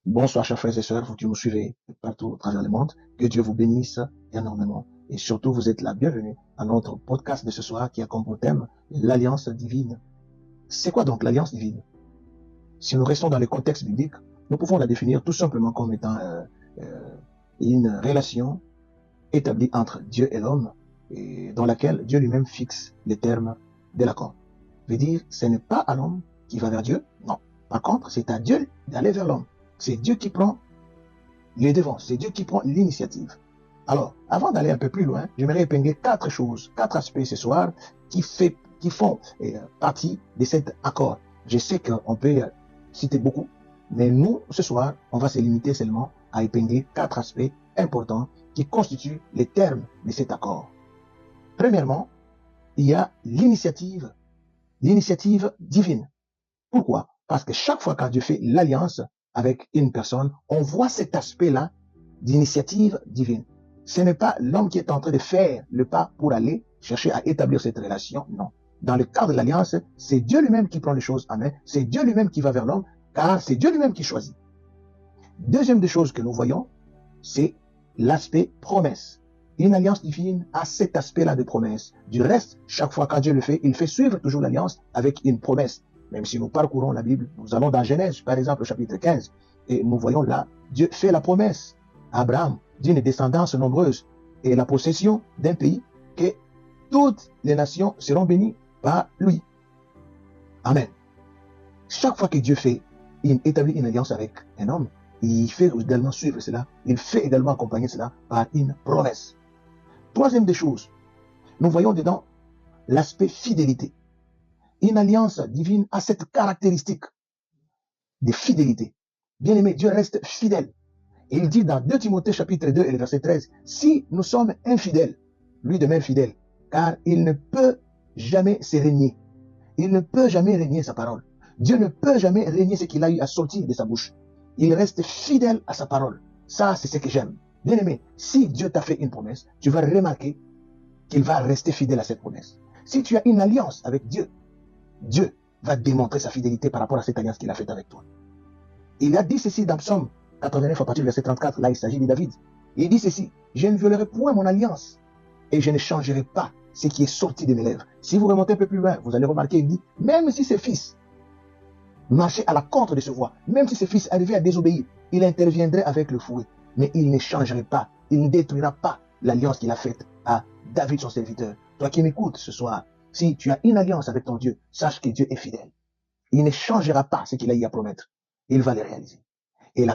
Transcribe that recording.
Bonsoir, chers frères et sœurs, vous qui nous suivez partout au travers le monde. Que Dieu vous bénisse énormément. Et surtout, vous êtes la bienvenue à notre podcast de ce soir qui a comme thème l'alliance divine. C'est quoi donc l'alliance divine? Si nous restons dans le contexte biblique, nous pouvons la définir tout simplement comme étant une relation établie entre Dieu et l'homme, et dans laquelle Dieu lui-même fixe les termes de l'accord. Veut dire, ce n'est pas à l'homme qui va vers Dieu, non. Par contre, c'est à Dieu d'aller vers l'homme. C'est Dieu qui prend les devants, c'est Dieu qui prend l'initiative. Alors, avant d'aller un peu plus loin, j'aimerais épingler 4 choses, 4 aspects ce soir qui font partie de cet accord. Je sais qu'on peut citer beaucoup, mais nous, ce soir, on va se limiter seulement à épingler 4 aspects importants qui constituent les termes de cet accord. Premièrement, il y a l'initiative divine. Pourquoi? Parce que chaque fois que Dieu fait l'alliance avec une personne, on voit cet aspect-là d'initiative divine. Ce n'est pas l'homme qui est en train de faire le pas pour aller chercher à établir cette relation, non. Dans le cadre de l'alliance, c'est Dieu lui-même qui prend les choses en main, c'est Dieu lui-même qui va vers l'homme, car c'est Dieu lui-même qui choisit. Deuxième des choses que nous voyons, c'est l'aspect promesse. Une alliance divine a cet aspect-là de promesse. Du reste, chaque fois que Dieu le fait, il fait suivre toujours l'alliance avec une promesse. Même si nous parcourons la Bible, nous allons dans Genèse, par exemple, au chapitre 15, et nous voyons là, Dieu fait la promesse à Abraham d'une descendance nombreuse et la possession d'un pays que toutes les nations seront bénies par lui. Amen. Chaque fois que Dieu établit une alliance avec un homme, il fait également suivre cela, il fait également accompagner cela par une promesse. Troisième des choses, nous voyons dedans l'aspect fidélité. Une alliance divine a cette caractéristique de fidélité. Bien aimé, Dieu reste fidèle. Et il dit dans 2 Timothée chapitre 2 et le verset 13, si nous sommes infidèles, lui demeure fidèle, car il ne peut jamais se renier. Il ne peut jamais renier sa parole. Dieu ne peut jamais renier ce qu'il a eu à sortir de sa bouche. Il reste fidèle à sa parole. Ça, c'est ce que j'aime. Bien aimé, si Dieu t'a fait une promesse, tu vas remarquer qu'il va rester fidèle à cette promesse. Si tu as une alliance avec Dieu, Dieu va démontrer sa fidélité par rapport à cette alliance qu'il a faite avec toi. Il a dit ceci dans Psaume 89 à partir du verset 34, là il s'agit de David. Il dit ceci, je ne violerai point mon alliance et je ne changerai pas ce qui est sorti de mes lèvres. Si vous remontez un peu plus loin, vous allez remarquer, il dit, même si ses fils marchaient à la contre de ce voie, même si ses fils arrivaient à désobéir, il interviendrait avec le fouet, mais il ne changerait pas, il ne détruira pas l'alliance qu'il a faite à David son serviteur. Toi qui m'écoutes ce soir, si tu as une alliance avec ton Dieu, sache que Dieu est fidèle. Il ne changera pas ce qu'il a eu à promettre. Il va le réaliser.